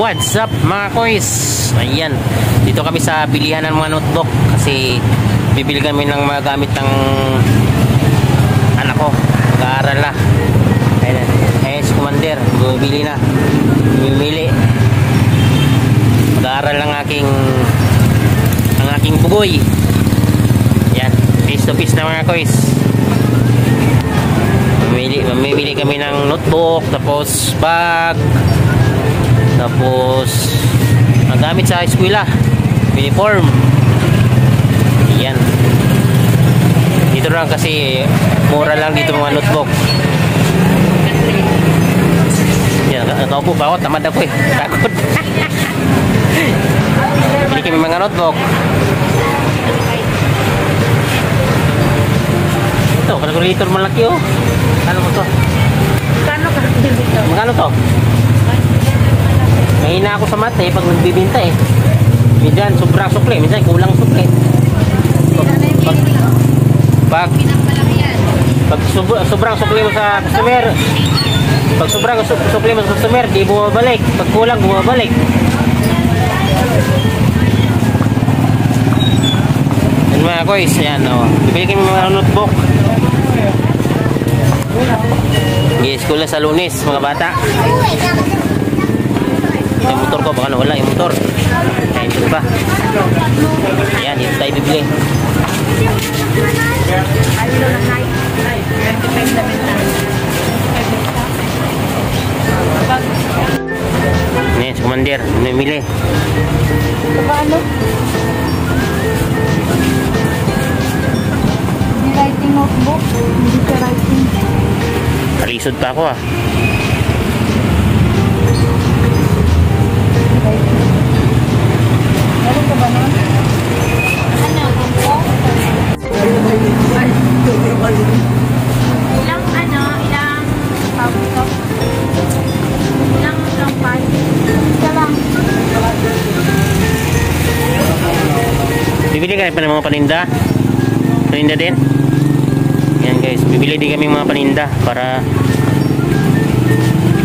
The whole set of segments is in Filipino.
What's up mga kois? Ayan, dito kami sa bilihan ng mga notebook kasi bibili kami ng mga gamit ng anak ko, mag-aaral na. Ayan si Commander, bumibili na, bumimili. Mag-aaral ng aking bugoy. Ayan, face to face na mga kois. Mamimili kami ng notebook, tapos bag, tapos ang gamit sa eskwela, uniform. Yan, dito lang kasi mura lang dito mga notebook. Yan, nakaupo pa ako, tamad ako eh, takot. Bili kami mga notebook. Ito, calculator malaki oh. Ano mo to? Magkano to? Mahina ako sa math eh pag nagbibinta eh. Minsan sobrang sukli, minsan kulang sukli. Pag sobrang sukli mo sa customer, pag sobrang sukli mo sa customer, di bumabalik. Pag kulang, bumabalik. Yan mga kois, yan o. Bibili kami mga notebook. School na sa Lunes, mga bata. Yung motor ko, baka nawala yung motor. Ayan, ito pa. Ayan, dito tayo bibili. Ayan, si Commander, namimili. Paano? Writing notebook, hindi ka writing. Kalisod pa ako ah. Meron ka ba nun? Ano? Ilang pawito? Ilang lampay? Isa lang. Bibili ka pa ng mga paninda? Paninda din? Yan guys, bibili din kami mga paninda para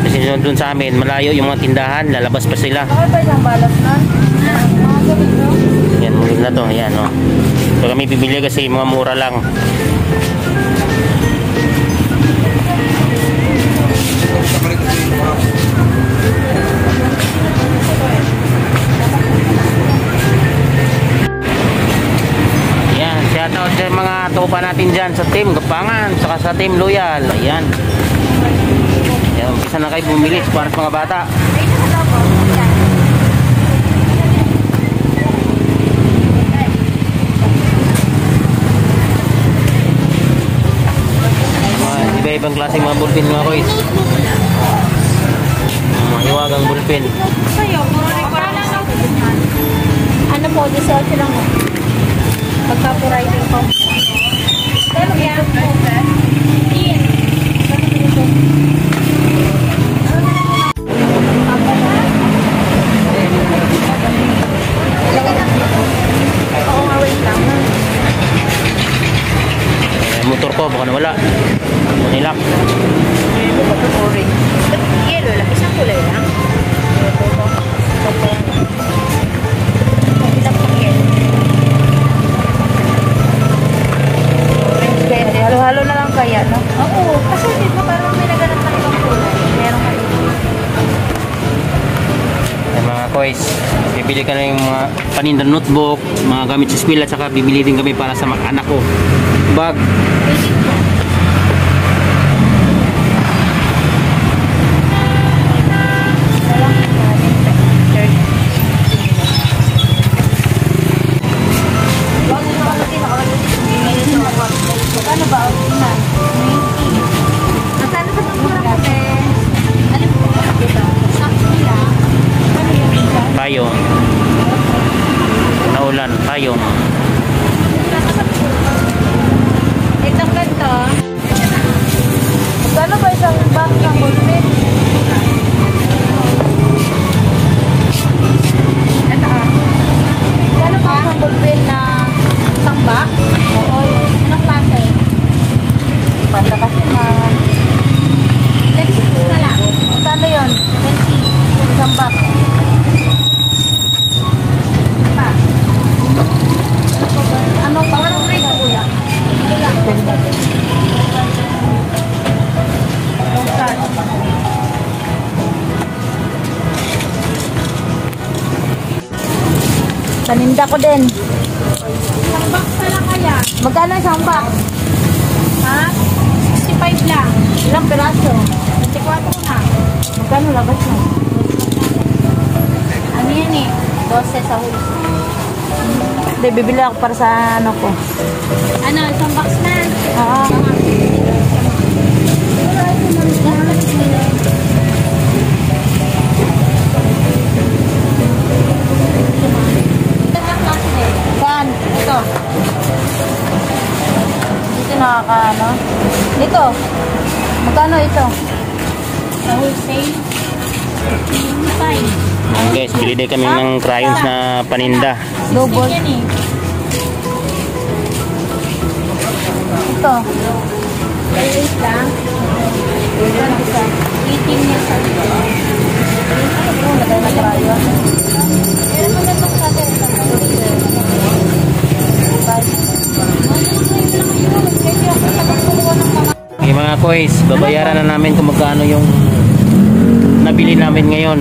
kasi doon sa amin malayo yung mga tindahan, lalabas pa sila. Bakit ba isang balas na? Mga gabi no? Yan, mulit na to, yan o. So kami bibili kasi mga mura lang. Shoutout sa mga tropa natin dyan sa team Gapangan saka sa team Loyal. Ayan, umpisa na kayo bumili para sa mga bata. Iba-ibang klase mga bulpin mga kois. Mga hiwagang bulpin. Ano po, 18 lang mo? Pagka-riding ko. Pero yan. Oo nga, wait lang. Motor ko, baka nawala. Nilak. Orange. Yellow lang. Isang kulay lang. Halo-halo na lang kaya, no? Oo, kasi di ba parang may naganap na ibang kulay. Meron ka rin. Ay, mga kois, bibili ka na yung mga paninda notebook, mga gamit sa eskwela, at saka bibili din kami para sa mga anak ko. Bag. Ano ba? Original? 20. Magkano sa pagmura kasi? Ano po ba dito? Sakto lang. Ano yung Payong. Naulan, payong. Itong ganito. Magkano ba isang box ng bulpin? Ito ah. Magkano ba isang bulpin na isang box? Oo. Anong klase? Basta kasi na 10 na lang. Magkano yun? 20. Isang box. Paninda ko din. Isang box pala kaya. Magkano isang box? Ha? 65 lang. Ilang piraso? 24 na. Magkano labas mo? Ano yan eh? 12 sa huli. Hindi, bibili ako para sa ano ko. Ano? Isang box na? Oo. Saan? Ito. Dito nakakaano. Ito. Magkano ito? Sa wholesale. Guys, bili din kami ng crayons na paninda. Double. Ito. 8 lang. 18 years old. Ito, lagay na crayon. Meron mo na itong cutter. Okay mga kois, babayaran na namin kung magkano yung nabili namin ngayon.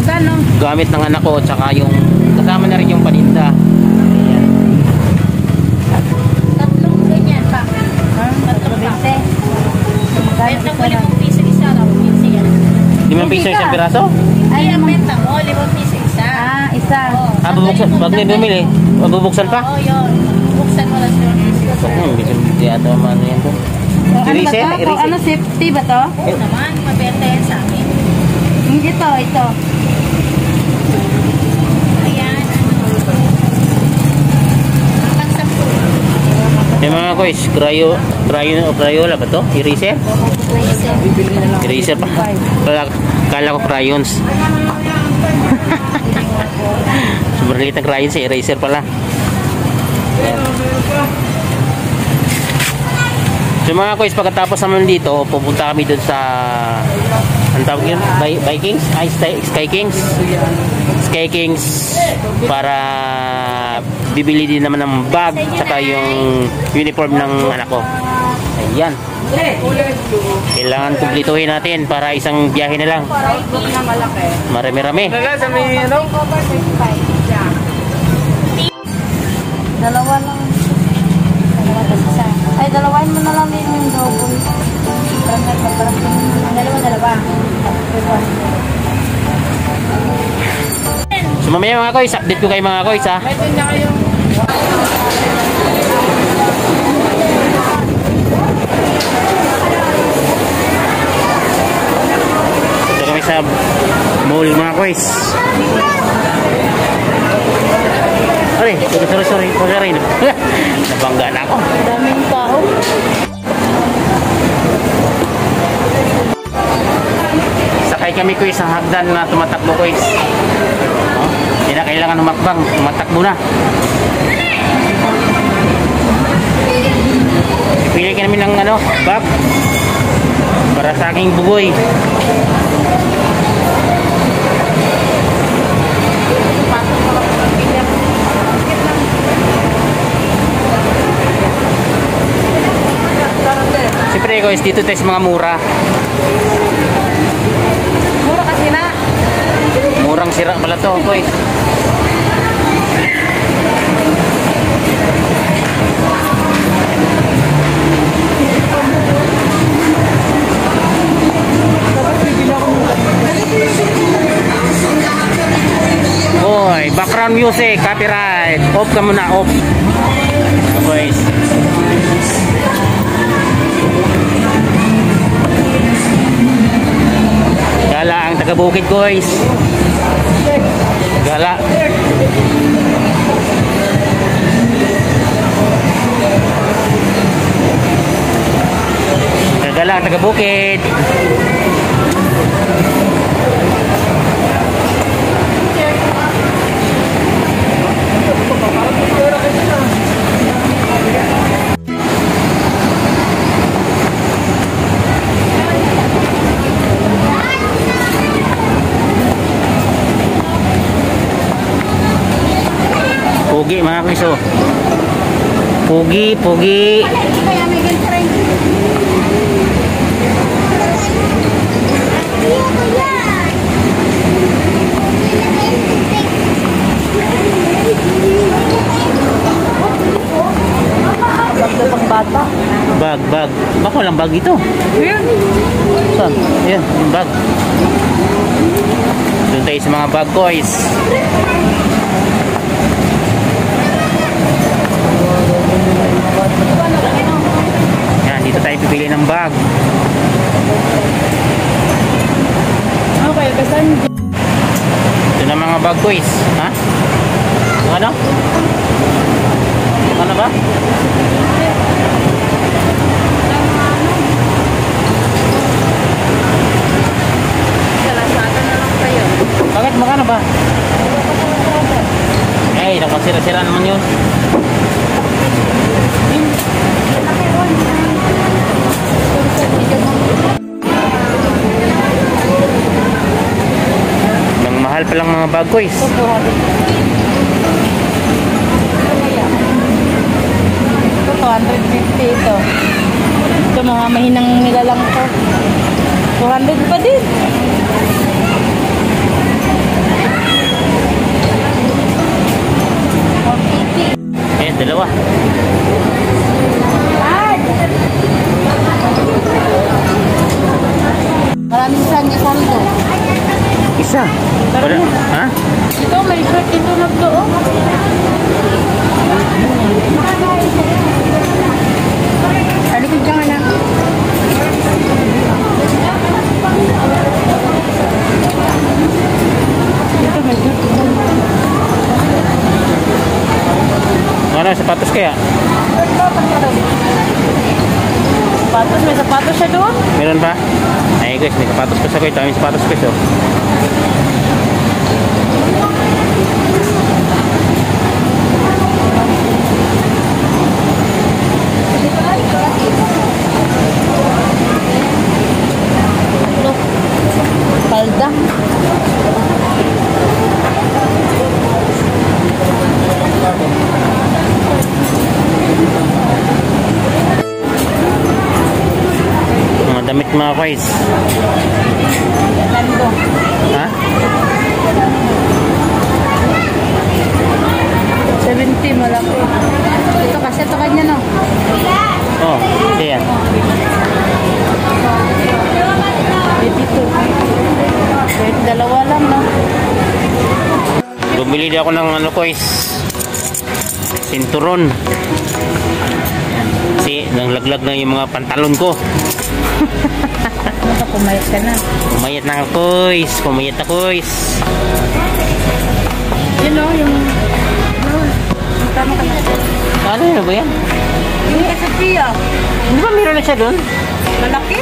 Magkano? Gamit ng anak ko, tsaka yung kasama na rin yung paninda. Tatlong ganyan pa. Tatlong pa. Kahit na 5 piso isa raw. 5 piso isang piraso? Ay, ang benta mo, 5 piso isa. Ah, isa. Bubuksan. Pag bumili, mabubuksan pa? Oo, yun. Buksan mo lang 5 piso. Hindi ata man yan to. Irise? Ano, safety ba to? Oo naman, mabenta yan sa amin. Ito. Ayan, Yung mga kois, crayola ba to? Eraser? Eraser pa. Kala ko crayons. Super liit ng crayons eh, eraser pala. Ayan. So mga kois, pagkatapos naman dito, pupunta kami dun sa ang tawag yun? Vikings? Sky Kings? Sky Kings para bibili din naman ng bag tsaka yung uniform ng anak ko. Ayan. Kailangan kumplituhin natin para isang biyahe na lang. Marami-rami. Dalawa lang. Ay, dalawain mo na lang din yung double. Dalawa. So mamaya mga kois, update ko kayo mga kois ha. Ito kami sa mall mga kois. Sorry. Nabangga na ako. Daming tao. Sakay kami kois sa hagdan na tumatakbo kois. Hindi na kailangan humakbang, tumatakbo na. Pili ka namin ng bag para sa aking bugoy. Siyempre guys, dito tayo sa mga mura. Mura kasi na. Murang sira pala to guys. Hoy, background music, copyright. Off ka muna, off. Guys. Gala ang taga-bukid guys. Gala. Gala ang taga-bukid. Pugi mga kiso. Pugi. Kaya may ganito rin. walang bag dito. Ayan. Saan? Ayan, yung bag. Doon tayo sa mga bag, guys. Yan, dito tayo pipili ng bag. Okay, kasan? Ito na mga bag, guys. Ha? Ano? Ano ba? Salasada na lang kayo. Bakit? Magkano ba? Eh, nakasira-sira naman yun. Ang mahal palang mga bag, guys. Ito, 250 ito. Ito, mga mahinang nilalang ko. 200 pa din. Eh, dalawa. Maraming sanya saldo. Isa. Wala. Ha? Ito, may shirt ito na to. Alikid ka nga na. Ito, may shirt. Ano, sapatos kaya? Sapatos, may sapatos siya doon. Meron ba? Ay, guys, may sapatos ko sa kuya. May sapatos ko siya. Palda. Mga damit mga guys. Lando. Ha? 70, malaki. Ito kasi, ito kanya no. Oh, ito yan. 82. Wait, dalawa lang no. Bumili din ako ng ano guys. Sinturon. Kasi nanglaglag na yung mga pantalon ko. Ito, kumayat ka na. Kumayat na ako guys. Kumayat na guys. Yun o, yung... Tama ka na. Ano yun ba yan? Yung sa Pia. Di ba meron na siya doon? Malaki?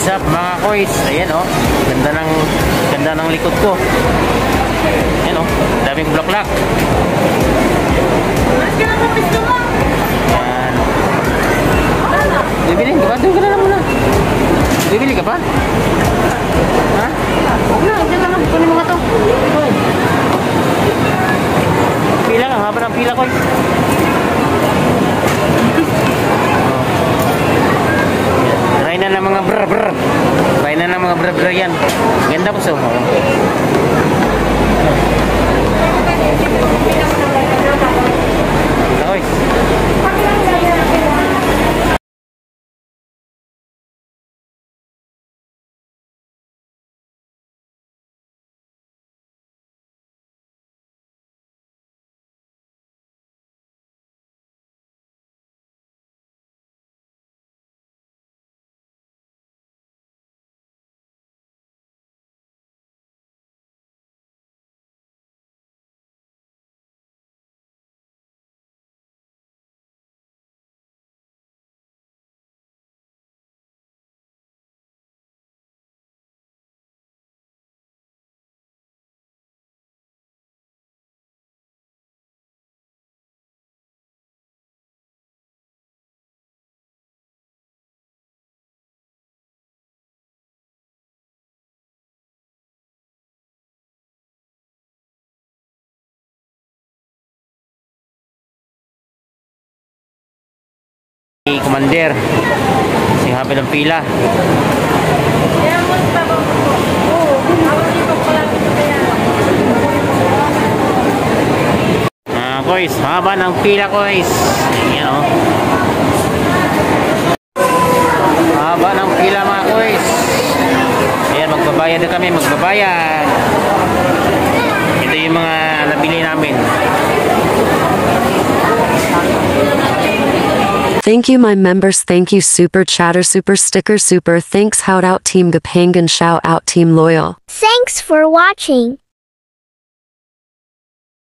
What's up mga koys? Ayan oh. Ganda ng likod ko. Ayan oh. Daming bulaklak. Ayan. Bibili ka ba? Doon ka na lang muna. Bibili ka ba? Ha? Huwag na. Diyan na lang. Kunin mo nga to. Pila lang. Haba ng pila koy. Try na ng mga brr. Try na ng mga brr yan. Ganda po so. Oy. Commander. Si habi ng pila. Guys, haba ng pila guys. Ayan oh. Haba ng pila mga guys. Ayan, magbabayad na kami, magbabayad. Ito yung mga nabili namin. Thank you my members, thank you super chatter, super sticker, super thanks, shout out team Gapangan, shout out team loyal. Thanks for watching.